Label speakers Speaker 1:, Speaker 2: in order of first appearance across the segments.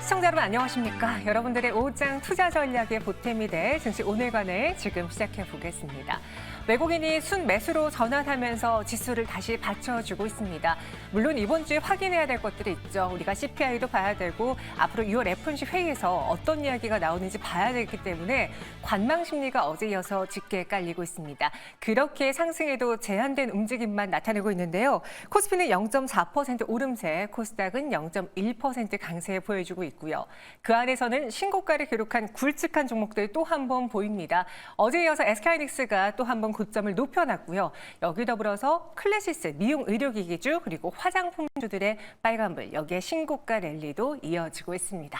Speaker 1: 시청자 여러분 안녕하십니까? 여러분들의 오후장 투자 전략의 보탬이 될 증시 오늘관을 지금 시작해 보겠습니다. 외국인이 순매수로 전환하면서 지수를 다시 받쳐주고 있습니다. 물론 이번 주에 확인해야 될 것들이 있죠. 우리가 CPI도 봐야 되고 앞으로 6월 FOMC 회의에서 어떤 이야기가 나오는지 봐야 되기 때문에 관망 심리가 어제 이어서 짙게 깔리고 있습니다. 그렇게 상승에도 제한된 움직임만 나타내고 있는데요. 코스피는 0.4% 오름세, 코스닥은 0.1% 강세 보여주고 있고요. 그 안에서는 신고가를 기록한 굵직한 종목들 또 한 번 보입니다. 어제 이어서 SK하이닉스가 또 한 번 고점을 높여놨고요. 여기 더불어서 클래시스, 미용 의료기기주 그리고 화장품주들의 빨간불, 여기에 신고가 랠리도 이어지고 있습니다.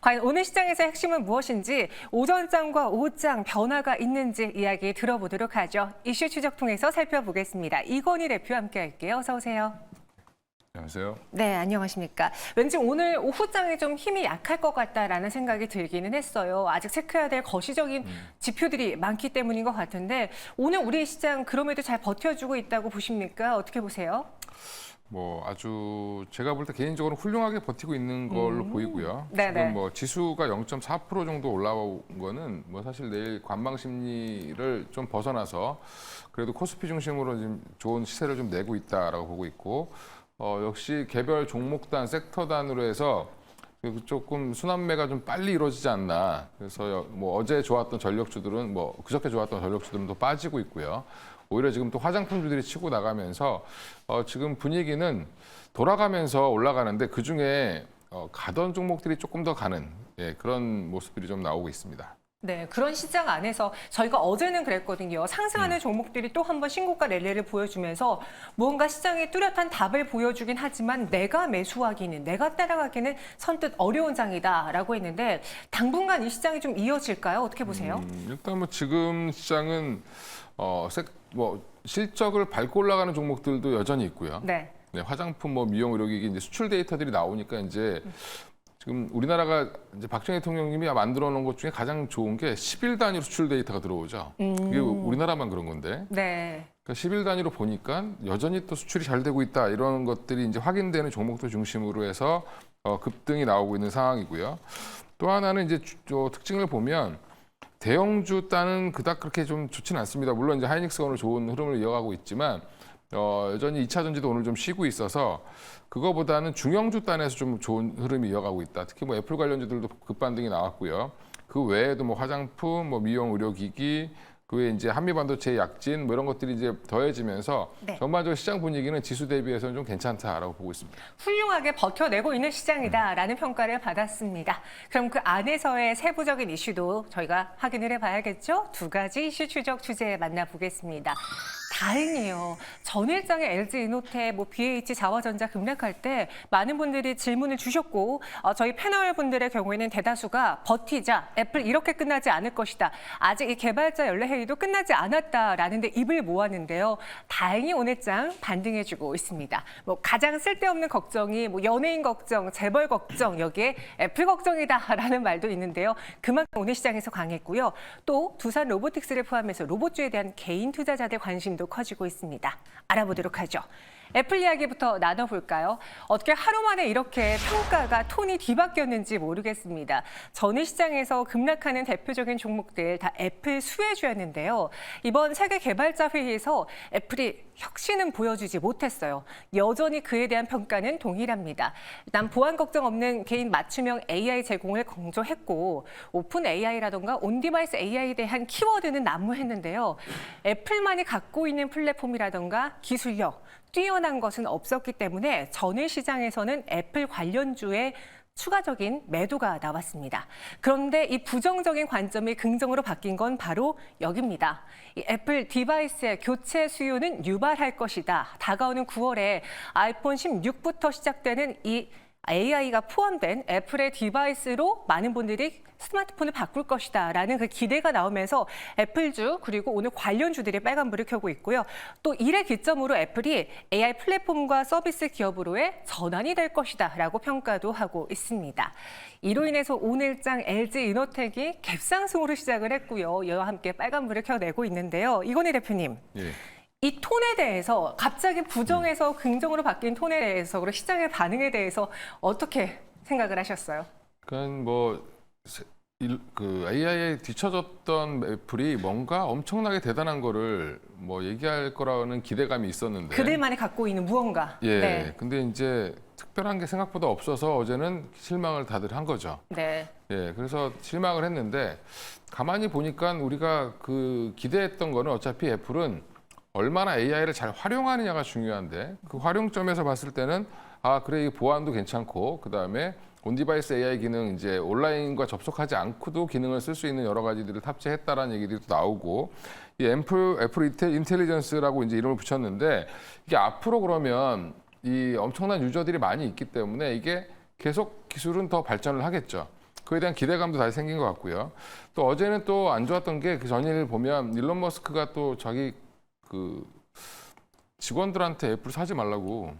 Speaker 1: 과연 오늘 시장에서 핵심은 무엇인지 오전장과 오후장 변화가 있는지 이야기 들어보도록 하죠. 이슈 추적 통해서 살펴보겠습니다. 이건희 대표 함께 할게요. 어서 오세요.
Speaker 2: 안녕하세요.
Speaker 1: 네, 안녕하십니까. 왠지 오늘 오후장에 좀 힘이 약할 것 같다라는 생각이 들기는 했어요. 아직 체크해야 될 거시적인 지표들이 많기 때문인 것 같은데 오늘 우리 시장 그럼에도 잘 버텨주고 있다고 보십니까? 어떻게 보세요?
Speaker 2: 아주 제가 볼 때 개인적으로 훌륭하게 버티고 있는 걸로 보이고요.
Speaker 1: 네네.
Speaker 2: 지금 지수가 0.4% 정도 올라온 거는 사실 내일 관망 심리를 좀 벗어나서 그래도 코스피 중심으로 지금 좋은 시세를 좀 내고 있다라고 보고 있고 역시 개별 종목단, 섹터단으로 해서 조금 순환매가 좀 빨리 이루어지지 않나. 그래서 어제 좋았던 전력주들은 그저께 좋았던 전력주들은 또 빠지고 있고요. 오히려 지금 또 화장품주들이 치고 나가면서 지금 분위기는 돌아가면서 올라가는데 그중에 가던 종목들이 조금 더 가는 그런 모습들이 좀 나오고 있습니다.
Speaker 1: 네, 그런 시장 안에서 저희가 어제는 그랬거든요. 상승하는 종목들이 또 한 번 신고가 랠리를 보여주면서 무언가 시장에 뚜렷한 답을 보여주긴 하지만 내가 매수하기는, 내가 따라가기는 선뜻 어려운 장이다라고 했는데 당분간 이 시장이 좀 이어질까요? 어떻게 보세요?
Speaker 2: 일단 지금 시장은 실적을 밟고 올라가는 종목들도 여전히 있고요.
Speaker 1: 네.
Speaker 2: 네, 화장품, 미용 의료기기 이제 수출 데이터들이 나오니까 이제 지금 우리나라가 이제 박정희 대통령님이 만들어 놓은 것 중에 가장 좋은 게 10일 단위로 수출 데이터가 들어오죠. 이게 우리나라만 그런 건데.
Speaker 1: 네.
Speaker 2: 그러니까 10일 단위로 보니까 여전히 또 수출이 잘 되고 있다. 이런 것들이 이제 확인되는 종목들 중심으로 해서 급등이 나오고 있는 상황이고요. 또 하나는 이제 특징을 보면 대형주 단은 그닥 그렇게 좀 좋지는 않습니다. 물론 이제 하이닉스가 오늘 좋은 흐름을 이어가고 있지만 여전히 2차 전지도 오늘 좀 쉬고 있어서 그거보다는 중형주 단에서 좀 좋은 흐름이 이어가고 있다. 특히 애플 관련주들도 급반등이 나왔고요. 그 외에도 화장품, 미용 의료기기, 그 외에 이제 한미반도체 약진 이런 것들이 이제 더해지면서
Speaker 1: 네.
Speaker 2: 전반적으로 시장 분위기는 지수 대비해서는 좀 괜찮다라고 보고 있습니다.
Speaker 1: 훌륭하게 버텨내고 있는 시장이다라는 평가를 받았습니다. 그럼 그 안에서의 세부적인 이슈도 저희가 확인을 해봐야겠죠? 두 가지 이슈 추적 주제 만나보겠습니다. 다행이에요. 전일장에 LG이노텍, BH 자화전자 급락할 때 많은 분들이 질문을 주셨고 저희 패널 분들의 경우에는 대다수가 버티자, 애플 이렇게 끝나지 않을 것이다. 아직 이 개발자 연례 회의도 끝나지 않았다라는 데 입을 모았는데요. 다행히 오늘장 반등해주고 있습니다. 가장 쓸데없는 걱정이 연예인 걱정, 재벌 걱정, 여기에 애플 걱정이다라는 말도 있는데요. 그만큼 오늘 시장에서 강했고요. 또 두산 로보틱스를 포함해서 로봇주에 대한 개인 투자자들 관심도 커지고 있습니다. 알아보도록 하죠. 애플 이야기부터 나눠볼까요? 어떻게 하루 만에 이렇게 평가가 톤이 뒤바뀌었는지 모르겠습니다. 전일 시장에서 급락하는 대표적인 종목들 다 애플 수혜주였는데요. 이번 세계 개발자 회의에서 애플이 혁신은 보여주지 못했어요. 여전히 그에 대한 평가는 동일합니다. 일단 보안 걱정 없는 개인 맞춤형 AI 제공을 강조했고 오픈 AI라던가 온디바이스 AI에 대한 키워드는 난무했는데요. 애플만이 갖고 있는 플랫폼이라던가 기술력, 뛰어난 것은 없었기 때문에 전일 시장에서는 애플 관련주의 추가적인 매도가 나왔습니다. 그런데 이 부정적인 관점이 긍정으로 바뀐 건 바로 여기입니다. 이 애플 디바이스의 교체 수요는 유발할 것이다. 다가오는 9월에 아이폰 16부터 시작되는 이 AI가 포함된 애플의 디바이스로 많은 분들이 스마트폰을 바꿀 것이다라는 그 기대가 나오면서 애플주 그리고 오늘 관련주들이 빨간불을 켜고 있고요. 또 이를 기점으로 애플이 AI 플랫폼과 서비스 기업으로의 전환이 될 것이다라고 평가도 하고 있습니다. 이로 인해서 오늘장 LG이노텍이 갭상승으로 시작을 했고요. 이와 함께 빨간불을 켜내고 있는데요. 이건희 대표님.
Speaker 2: 예.
Speaker 1: 이 톤에 대해서 갑자기 부정에서 긍정으로 바뀐 톤에 대해서 그리고 시장의 반응에 대해서 어떻게 생각을 하셨어요?
Speaker 2: 그러니까 뭐 그 AI에 뒤처졌던 애플이 뭔가 엄청나게 대단한 거를 뭐 얘기할 거라는 기대감이 있었는데
Speaker 1: 그들만이 갖고 있는 무언가.
Speaker 2: 예.
Speaker 1: 네.
Speaker 2: 근데 이제 특별한 게 생각보다 없어서 어제는 실망을 다들 한 거죠.
Speaker 1: 네.
Speaker 2: 예. 그래서 실망을 했는데 가만히 보니까 우리가 그 기대했던 거는 어차피 애플은 얼마나 AI를 잘 활용하느냐가 중요한데 그 활용점에서 봤을 때는 아, 그래, 이 보안도 괜찮고 그다음에 온디바이스 AI 기능 이제 온라인과 접속하지 않고도 기능을 쓸 수 있는 여러 가지들을 탑재했다라는 얘기들이 또 나오고 이 애플 인텔리전스라고 이제 이름을 붙였는데 이게 앞으로 그러면 이 엄청난 유저들이 많이 있기 때문에 이게 계속 기술은 더 발전을 하겠죠. 그에 대한 기대감도 다시 생긴 것 같고요. 또 어제는 또 안 좋았던 게 그 전일 보면 일론 머스크가 또 자기 그 직원들한테 애플 사지 말라고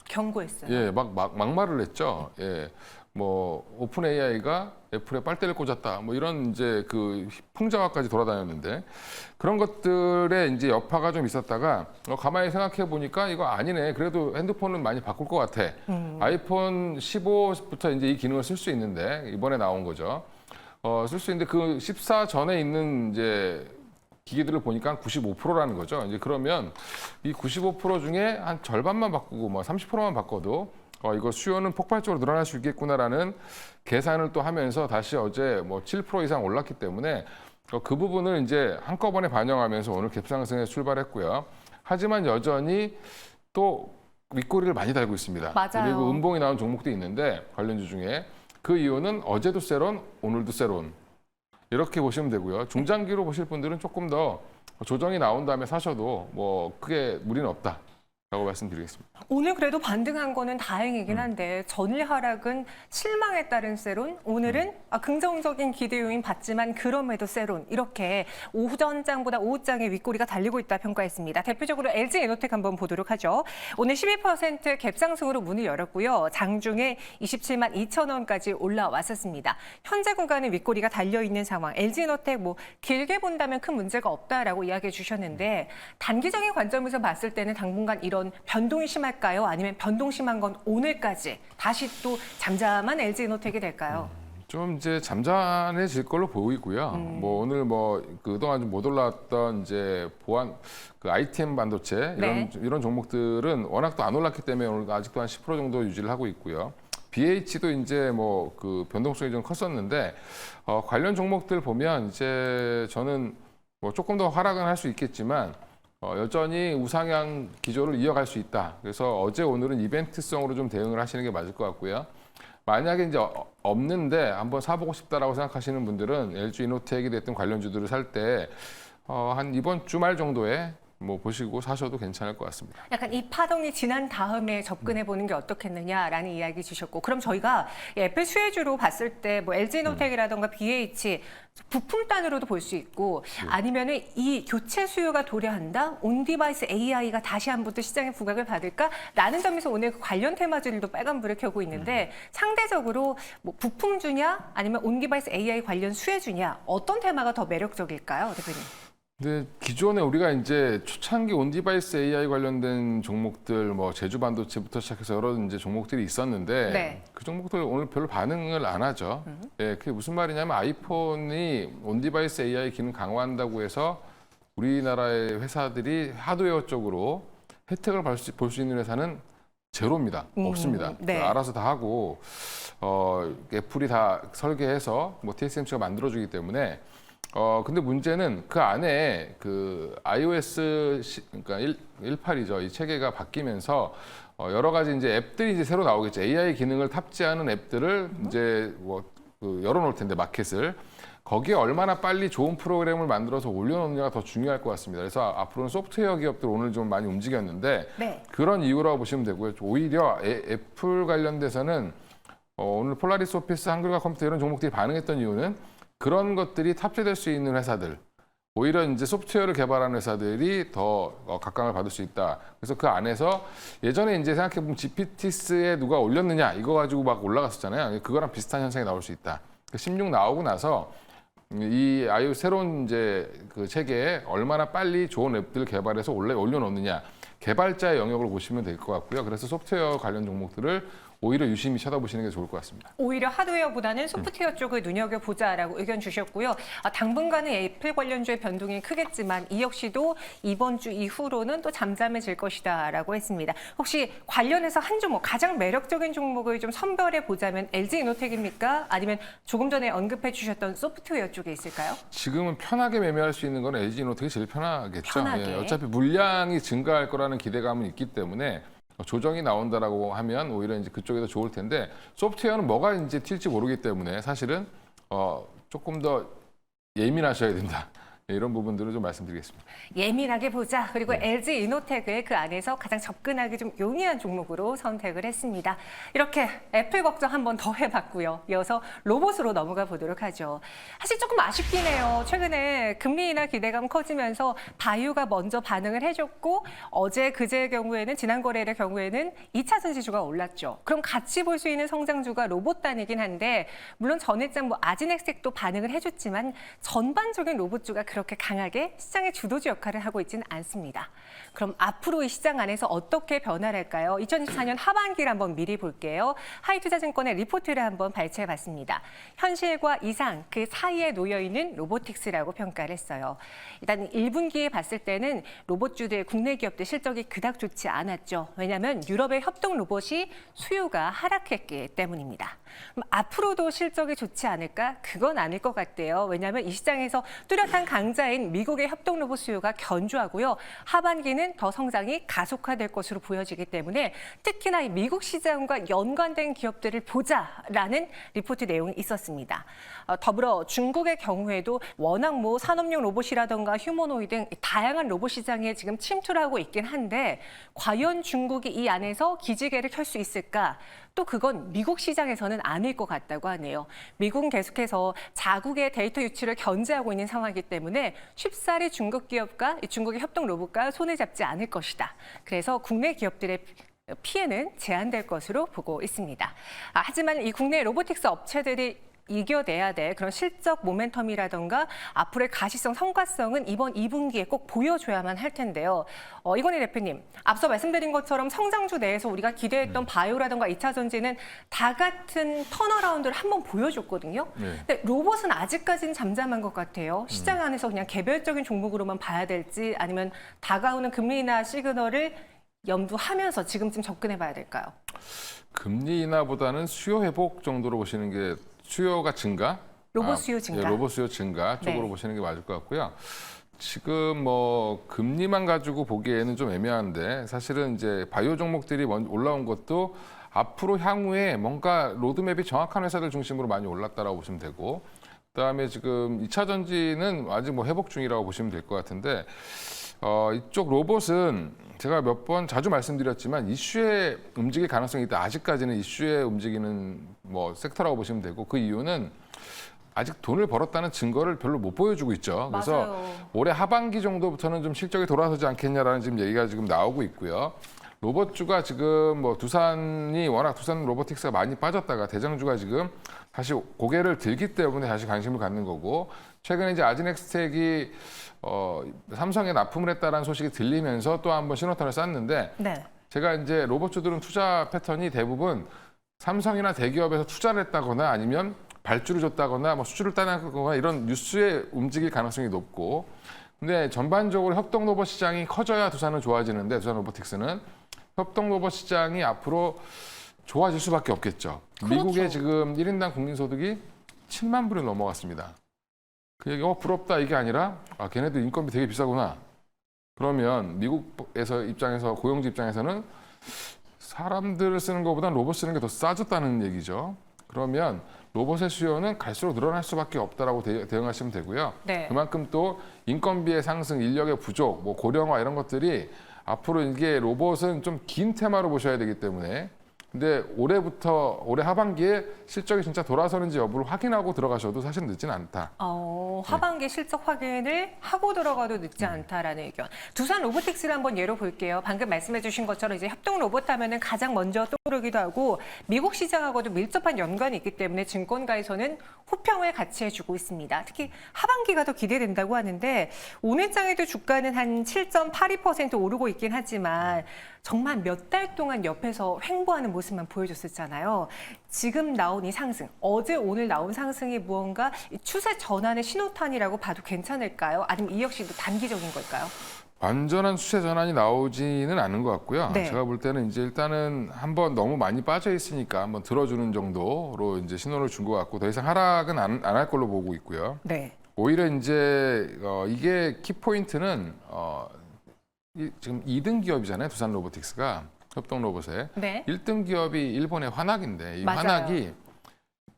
Speaker 1: 경고했어요.
Speaker 2: 예, 막말을 했죠. 예. 뭐 오픈 AI가 애플에 빨대를 꽂았다. 뭐 이런 이제 그 풍자화까지 돌아다녔는데 그런 것들에 이제 여파가 좀 있었다가 가만히 생각해 보니까 이거 아니네. 그래도 핸드폰은 많이 바꿀 것 같아. 아이폰 15부터 이제 이 기능을 쓸 수 있는데 이번에 나온 거죠. 쓸 수 있는데 그 14 전에 있는 이제 기기들을 보니까 한 95%라는 거죠. 이제 그러면 이 95% 중에 한 절반만 바꾸고 뭐 30%만 바꿔도 이거 수요는 폭발적으로 늘어날 수 있겠구나라는 계산을 또 하면서 다시 어제 뭐 7% 이상 올랐기 때문에 그 부분을 이제 한꺼번에 반영하면서 오늘 갭상승에 출발했고요. 하지만 여전히 또 윗꼬리를 많이 달고 있습니다.
Speaker 1: 맞아요.
Speaker 2: 그리고 음봉이 나온 종목도 있는데 관련주 중에 그 이유는 어제도 세론, 오늘도 세론. 이렇게 보시면 되고요. 중장기로 보실 분들은 조금 더 조정이 나온 다음에 사셔도 뭐 크게 무리는 없다라고 말씀드리겠습니다.
Speaker 1: 오늘 그래도 반등한 거는 다행이긴 한데 전일 하락은 실망에 따른 세론, 오늘은 긍정적인 기대 요인 받지만 그럼에도 세론 이렇게 오전장보다 오후장에 윗꼬리가 달리고 있다 평가했습니다. 대표적으로 LG에너텍 한번 보도록 하죠. 오늘 12% 갭상승으로 문을 열었고요. 장중에 27만 2천 원까지 올라왔었습니다. 현재 구간에 윗꼬리가 달려있는 상황. LG에너텍 뭐 길게 본다면 큰 문제가 없다라고 이야기해 주셨는데 단기적인 관점에서 봤을 때는 당분간 이런 변동이 심할까요? 아니면 변동 심한 건 오늘까지 다시 또 잠잠한 LG에너텍이 될까요?
Speaker 2: 좀 이제 잠잠해질 걸로 보이고요. 뭐 오늘 뭐 그동안 좀 못 올랐던 이제 보안 그 ITM 반도체 이런 종목들은 워낙 또 안 올랐기 때문에 오늘 아직도 한 10% 정도 유지를 하고 있고요. BH도 이제 뭐 그 변동성이 좀 컸었는데 관련 종목들 보면 이제 저는 뭐 조금 더 하락은 할 수 있겠지만 여전히 우상향 기조를 이어갈 수 있다. 그래서 어제 오늘은 이벤트성으로 좀 대응을 하시는 게 맞을 것 같고요. 만약에 이제 없는데 한번 사보고 싶다라고 생각하시는 분들은 LG 이노텍이 됐든 관련주들을 살 때 한 이번 주말 정도에 뭐 보시고 사셔도 괜찮을 것 같습니다.
Speaker 1: 약간 이 파동이 지난 다음에 접근해 보는 게 어떻겠느냐라는 이야기 주셨고, 그럼 저희가 애플 수혜주로 봤을 때 뭐 LG노텍이라던가 BH 부품단으로도 볼 수 있고, 아니면은 이 교체 수요가 도래한다, 온디바이스 AI가 다시 한번 또 시장의 부각을 받을까라는 점에서 오늘 그 관련 테마주들도 빨간불을 켜고 있는데, 상대적으로 뭐 부품주냐 아니면 온디바이스 AI 관련 수혜주냐 어떤 테마가 더 매력적일까요, 대표님?
Speaker 2: 근데 기존에 우리가 이제 초창기 온디바이스 AI 관련된 종목들, 뭐 제주 반도체부터 시작해서 여러 이제 종목들이 있었는데
Speaker 1: 네.
Speaker 2: 그 종목들 오늘 별로 반응을 안 하죠. 예, 그게 무슨 말이냐면 아이폰이 온디바이스 AI 기능 강화한다고 해서 우리나라의 회사들이 하드웨어 쪽으로 혜택을 볼 수 있는 회사는 제로입니다. 없습니다.
Speaker 1: 네.
Speaker 2: 알아서 다 하고 애플이 다 설계해서 뭐 TSMC가 만들어주기 때문에. 근데 문제는 그 안에 그 iOS 그러니까 18이죠. 이 체계가 바뀌면서 여러 가지 이제 앱들이 이제 새로 나오겠죠. AI 기능을 탑재하는 앱들을 이제 뭐 열어놓을 텐데 마켓을 거기에 얼마나 빨리 좋은 프로그램을 만들어서 올려놓느냐가 더 중요할 것 같습니다. 그래서 앞으로는 소프트웨어 기업들 오늘 좀 많이 움직였는데
Speaker 1: 네.
Speaker 2: 그런 이유라고 보시면 되고요. 오히려 애플 관련돼서는 오늘 폴라리스 오피스, 한글과 컴퓨터 이런 종목들이 반응했던 이유는 그런 것들이 탑재될 수 있는 회사들, 오히려 이제 소프트웨어를 개발하는 회사들이 더 각광을 받을 수 있다. 그래서 그 안에서 예전에 이제 생각해보면 GPT스에 누가 올렸느냐 이거 가지고 막 올라갔었잖아요. 그거랑 비슷한 현상이 나올 수 있다. 16 나오고 나서 이 아이오 새로운 이제 그 체계에 얼마나 빨리 좋은 앱들 개발해서 올려놓느냐 개발자의 영역으로 보시면 될 것 같고요. 그래서 소프트웨어 관련 종목들을 오히려 유심히 쳐다보시는 게 좋을 것 같습니다.
Speaker 1: 오히려 하드웨어보다는 소프트웨어 쪽을 눈여겨보자라고 의견 주셨고요. 당분간은 애플 관련주의 변동이 크겠지만 이 역시도 이번 주 이후로는 또 잠잠해질 것이다라고 했습니다. 혹시 관련해서 한 종목, 가장 매력적인 종목을 좀 선별해 보자면 LG이노텍입니까? 아니면 조금 전에 언급해 주셨던 소프트웨어 쪽에 있을까요?
Speaker 2: 지금은 편하게 매매할 수 있는 건 LG이노텍이 제일 편하겠죠.
Speaker 1: 편하게.
Speaker 2: 어차피 물량이 증가할 거라는 기대감은 있기 때문에 조정이 나온다라고 하면 오히려 이제 그쪽이 더 좋을 텐데 소프트웨어는 뭐가 이제 튈지 모르기 때문에 사실은 조금 더 예민하셔야 된다. 이런 부분들을 좀 말씀드리겠습니다.
Speaker 1: 예민하게 보자. 그리고 LG이노텍을 그 안에서 가장 접근하기 좀 용이한 종목으로 선택을 했습니다. 이렇게 애플 걱정 한 번 더 해봤고요. 이어서 로봇으로 넘어가 보도록 하죠. 사실 조금 아쉽긴 해요. 최근에 금리 인하 기대감 커지면서 바이오가 먼저 반응을 해줬고 어제 그제의 경우에는 지난 거래일의 경우에는 2차 전지주가 올랐죠. 그럼 같이 볼 수 있는 성장주가 로봇단이긴 한데 물론 전일장 아진엑색도 반응을 해줬지만 전반적인 로봇주가 그렇게 강하게 시장의 주도주 역할을 하고 있지는 않습니다. 그럼 앞으로 이 시장 안에서 어떻게 변화할까요? 2024년 하반기를 한번 미리 볼게요. 하이투자증권의 리포트를 한번 발췌해봤습니다. 현실과 이상 그 사이에 놓여있는 로보틱스라고 평가를 했어요. 일단 1분기에 봤을 때는 로봇주들 국내 기업들 실적이 그닥 좋지 않았죠. 왜냐하면 유럽의 협동 로봇이 수요가 하락했기 때문입니다. 그럼 앞으로도 실적이 좋지 않을까? 그건 아닐 것 같대요. 왜냐하면 이 시장에서 뚜렷한 강자인 미국의 협동 로봇 수요가 견조하고요. 하반기는 더 성장이 가속화될 것으로 보여지기 때문에 특히나 이 미국 시장과 연관된 기업들을 보자라는 리포트 내용이 있었습니다. 더불어 중국의 경우에도 워낙 산업용 로봇이라든가 휴머노이드 등 다양한 로봇 시장에 지금 침투를 하고 있긴 한데 과연 중국이 이 안에서 기지개를 켤 수 있을까? 또 그건 미국 시장에서는 아닐 것 같다고 하네요. 미국은 계속해서 자국의 데이터 유출을 견제하고 있는 상황이기 때문에 쉽사리 중국 기업과 중국의 협동 로봇과 손을 잡지 않을 것이다. 그래서 국내 기업들의 피해는 제한될 것으로 보고 있습니다. 하지만 이 국내 로보틱스 업체들이 이겨내야 될 그런 실적 모멘텀이라던가 앞으로의 가시성, 성과성은 이번 2분기에 꼭 보여줘야만 할 텐데요. 이건희 대표님, 앞서 말씀드린 것처럼 성장주 내에서 우리가 기대했던 바이오라던가 2차 전지는 다 같은 턴어라운드를 한번 보여줬거든요. 근데 로봇은 아직까지는 잠잠한 것 같아요. 시장 안에서 그냥 개별적인 종목으로만 봐야 될지 아니면 다가오는 금리 인하 시그널을 염두하면서 지금쯤 접근해 봐야 될까요?
Speaker 2: 금리 인하보다는 수요 회복 정도로 보시는 게 수요가 증가?
Speaker 1: 로봇 수요 증가.
Speaker 2: 로봇 수요 증가 쪽으로
Speaker 1: 네.
Speaker 2: 보시는 게 맞을 것 같고요. 지금 금리만 가지고 보기에는 좀 애매한데 사실은 이제 바이오 종목들이 올라온 것도 앞으로 향후에 뭔가 로드맵이 정확한 회사들 중심으로 많이 올랐다라고 보시면 되고 그다음에 지금 2차 전지는 아직 회복 중이라고 보시면 될 것 같은데 이쪽 로봇은 제가 몇 번 자주 말씀드렸지만 이슈에 움직일 가능성이 있다. 아직까지는 이슈에 움직이는 섹터라고 보시면 되고 그 이유는 아직 돈을 벌었다는 증거를 별로 못 보여주고 있죠. 그래서
Speaker 1: 맞아요.
Speaker 2: 올해 하반기 정도부터는 좀 실적이 돌아서지 않겠냐라는 지금 얘기가 지금 나오고 있고요. 로봇주가 지금 두산이 워낙 두산 로보틱스가 많이 빠졌다가 대장주가 지금 다시 고개를 들기 때문에 다시 관심을 갖는 거고 최근에 이제 아진엑스텍이 삼성에 납품을 했다라는 소식이 들리면서 또 한번 신호탄을 쐈는데
Speaker 1: 네.
Speaker 2: 제가 이제 로봇주들은 투자 패턴이 대부분 삼성이나 대기업에서 투자를 했다거나 아니면 발주를 줬다거나 수주를 따내거나 이런 뉴스에 움직일 가능성이 높고 근데 전반적으로 협동 로봇 시장이 커져야 두산은 좋아지는데 두산 로보틱스는 협동 로봇 시장이 앞으로 좋아질 수밖에 없겠죠.
Speaker 1: 그렇죠.
Speaker 2: 미국의 지금 1인당 국민소득이 7만 불이 넘어갔습니다. 그 얘기 부럽다 이게 아니라 걔네들 인건비 되게 비싸구나. 그러면 미국에서 입장에서 고용주 입장에서는 사람들을 쓰는 것보다 로봇 쓰는 게 더 싸졌다는 얘기죠. 그러면 로봇의 수요는 갈수록 늘어날 수밖에 없다라고 대응하시면 되고요.
Speaker 1: 네.
Speaker 2: 그만큼 또 인건비의 상승, 인력의 부족, 고령화 이런 것들이 앞으로 이게 로봇은 좀 긴 테마로 보셔야 되기 때문에 근데 올해 하반기에 실적이 진짜 돌아서는지 여부를 확인하고 들어가셔도 사실 늦지는 않다.
Speaker 1: 하반기 실적 확인을 하고 들어가도 늦지 않다라는 의견. 두산 로보틱스를 한번 예로 볼게요. 방금 말씀해 주신 것처럼 이제 협동 로봇 하면은 가장 먼저 떠오르기도 하고 미국 시장하고도 밀접한 연관이 있기 때문에 증권가에서는 호평을 같이 해주고 있습니다. 특히 하반기가 더 기대된다고 하는데 오늘 장에도 주가는 한 7.82% 오르고 있긴 하지만 정말 몇 달 동안 옆에서 횡보하는 모습만 보여줬었잖아요. 지금 나온 이 상승, 어제 오늘 나온 상승이 무언가 이 추세 전환의 신호탄이라고 봐도 괜찮을까요? 아니면 이 역시도 단기적인 걸까요?
Speaker 2: 완전한 추세 전환이 나오지는 않은 것 같고요.
Speaker 1: 네.
Speaker 2: 제가 볼 때는 이제 일단은 한번 너무 많이 빠져 있으니까 한번 들어주는 정도로 이제 신호를 준 것 같고 더 이상 하락은 안 할 걸로 보고 있고요.
Speaker 1: 네.
Speaker 2: 오히려 이제 이게 키포인트는 지금 2등 기업이잖아요. 두산 로보틱스가 협동 로봇의
Speaker 1: 네.
Speaker 2: 1등 기업이 일본의 화낙인데 이
Speaker 1: 맞아요.
Speaker 2: 화낙이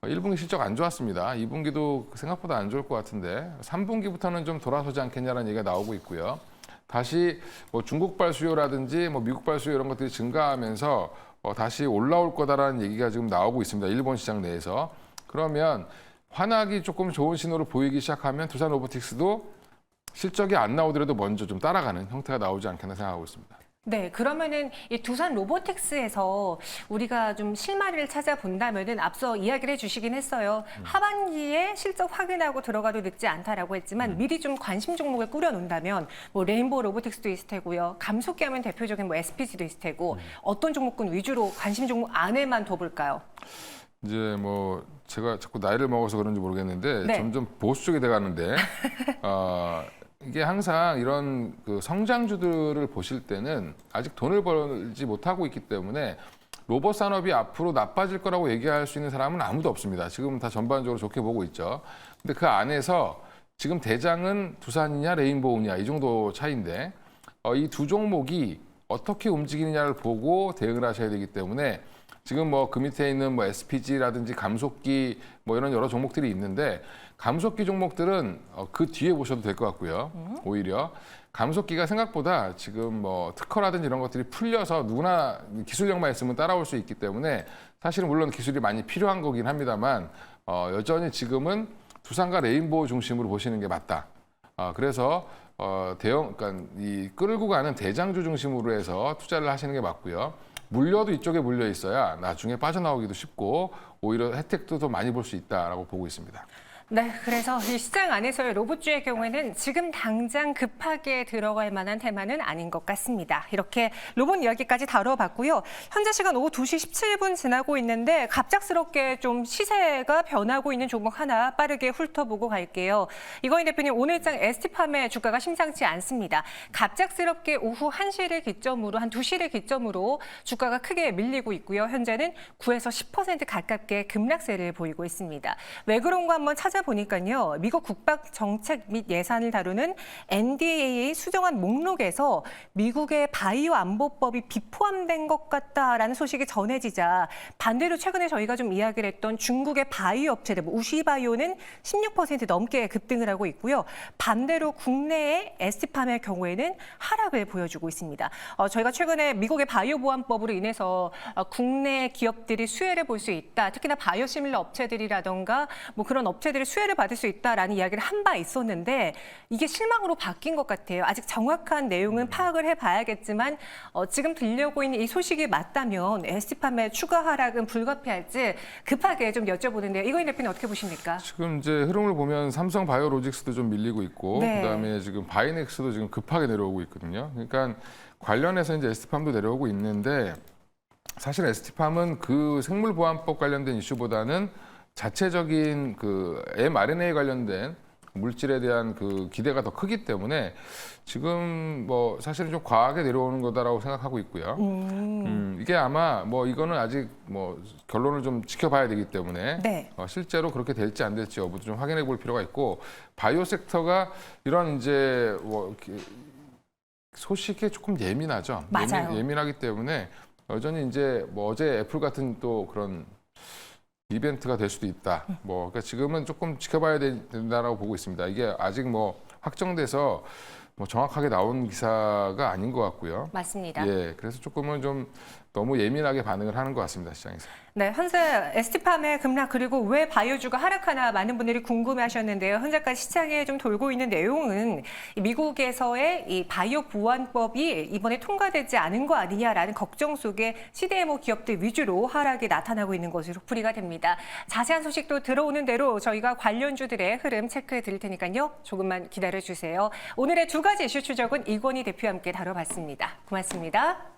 Speaker 2: 1분기 실적 안 좋았습니다. 2분기도 생각보다 안 좋을 것 같은데 3분기부터는 좀 돌아서지 않겠냐라는 얘기가 나오고 있고요. 다시 뭐 중국발 수요라든지 뭐 미국발 수요 이런 것들이 증가하면서 다시 올라올 거다라는 얘기가 지금 나오고 있습니다. 일본 시장 내에서. 그러면 환악이 조금 좋은 신호를 보이기 시작하면 두산 로보틱스도 실적이 안 나오더라도 먼저 좀 따라가는 형태가 나오지 않겠나 생각하고 있습니다.
Speaker 1: 네, 그러면은 이 두산 로보틱스에서 우리가 좀 실마리를 찾아본다면은 앞서 이야기를 해주시긴 했어요. 하반기에 실적 확인하고 들어가도 늦지 않다라고 했지만 미리 좀 관심 종목을 꾸려놓는다면 뭐 레인보우 로보틱스도 있을 테고요. 감속기 하면 대표적인 뭐 SPG도 있을 테고 어떤 종목군 위주로 관심 종목 안에만 둬볼까요?
Speaker 2: 이제 뭐 제가 자꾸 나이를 먹어서 그런지 모르겠는데
Speaker 1: 네.
Speaker 2: 점점 보수 쪽에 돼가는데 이게 항상 이런 그 성장주들을 보실 때는 아직 돈을 벌지 못하고 있기 때문에 로봇 산업이 앞으로 나빠질 거라고 얘기할 수 있는 사람은 아무도 없습니다. 지금 다 전반적으로 좋게 보고 있죠. 근데 그 안에서 지금 대장은 두산이냐 레인보우냐 이 정도 차이인데 이 두 종목이 어떻게 움직이느냐를 보고 대응을 하셔야 되기 때문에 지금 뭐 그 밑에 있는 뭐 SPG라든지 감속기 뭐 이런 여러 종목들이 있는데 감속기 종목들은 그 뒤에 보셔도 될 것 같고요. 오히려 감속기가 생각보다 지금 뭐 특허라든지 이런 것들이 풀려서 누구나 기술력만 있으면 따라올 수 있기 때문에 사실은 물론 기술이 많이 필요한 거긴 합니다만 여전히 지금은 두산과 레인보우 중심으로 보시는 게 맞다. 그래서 그러니까 이 끌고 가는 대장주 중심으로 해서 투자를 하시는 게 맞고요. 물려도 이쪽에 물려 있어야 나중에 빠져나오기도 쉽고 오히려 혜택도 더 많이 볼 수 있다라고 보고 있습니다.
Speaker 1: 네, 그래서 이 시장 안에서의 로봇주의 경우에는 지금 당장 급하게 들어갈 만한 테마는 아닌 것 같습니다. 이렇게 로봇 이야기까지 다뤄봤고요. 현재 시간 오후 2시 17분 지나고 있는데 갑작스럽게 좀 시세가 변하고 있는 종목 하나 빠르게 훑어보고 갈게요. 이건희 대표님, 오늘장 ST팜의 주가가 심상치 않습니다. 갑작스럽게 오후 1시를 기점으로, 한 2시를 기점으로 주가가 크게 밀리고 있고요. 현재는 9에서 10% 가깝게 급락세를 보이고 있습니다. 왜 그런가 한번 찾아보니까요. 미국 국방 정책 및 예산을 다루는 NDAA 수정안 목록에서 미국의 바이오 안보법이 비포함된 것 같다라는 소식이 전해지자 반대로 최근에 저희가 좀 이야기를 했던 중국의 바이오 업체들, 뭐 우시바이오는 16% 넘게 급등을 하고 있고요. 반대로 국내의 ST팜의 경우에는 하락을 보여주고 있습니다. 저희가 최근에 미국의 바이오 보안법으로 인해서 국내 기업들이 수혜를 볼 수 있다. 특히나 바이오 시밀러 업체들이라던가 뭐 그런 업체들이 수혜를 받을 수 있다라는 이야기를 한 바 있었는데 이게 실망으로 바뀐 것 같아요. 아직 정확한 내용은 파악을 해봐야겠지만 지금 들려오고 있는 이 소식이 맞다면 ST팜의 추가 하락은 불가피할지 급하게 좀 여쭤보는데요. 이건희 대표님 어떻게 보십니까?
Speaker 2: 지금 이제 흐름을 보면 삼성 바이오로직스도 좀 밀리고 있고
Speaker 1: 네.
Speaker 2: 그다음에 지금 바이넥스도 지금 급하게 내려오고 있거든요. 그러니까 관련해서 이제 ST팜도 내려오고 있는데 사실 ST팜은 그 생물보안법 관련된 이슈보다는 자체적인 그 mRNA 관련된 물질에 대한 그 기대가 더 크기 때문에 지금 뭐 사실은 좀 과하게 내려오는 거다라고 생각하고 있고요. 이게 아마 뭐 이거는 아직 뭐 결론을 좀 지켜봐야 되기 때문에
Speaker 1: 네.
Speaker 2: 실제로 그렇게 될지 안 될지 여부도 좀 확인해 볼 필요가 있고 바이오 섹터가 이런 이제 뭐 소식에 조금 예민하죠.
Speaker 1: 맞아요.
Speaker 2: 예민하기 때문에 여전히 이제 뭐 어제 애플 같은 또 그런 이벤트가 될 수도 있다. 뭐 그러니까 지금은 조금 지켜봐야 된다라고 보고 있습니다. 이게 아직 뭐 확정돼서 뭐 정확하게 나온 기사가 아닌 것 같고요.
Speaker 1: 맞습니다.
Speaker 2: 예, 그래서 조금은 좀 너무 예민하게 반응을 하는 것 같습니다, 시장에서.
Speaker 1: 네, 현재 ST팜의 급락 그리고 왜 바이오주가 하락하나 많은 분들이 궁금해하셨는데요. 현재까지 시장에 좀 돌고 있는 내용은 미국에서의 이 바이오 보안법이 이번에 통과되지 않은 거 아니냐라는 걱정 속에 CDMO 기업들 위주로 하락이 나타나고 있는 것으로 풀이가 됩니다. 자세한 소식도 들어오는 대로 저희가 관련주들의 흐름 체크해 드릴 테니까요. 조금만 기다려 주세요. 오늘의 두 가지 이슈 추적은 이건희 대표와 함께 다뤄봤습니다. 고맙습니다.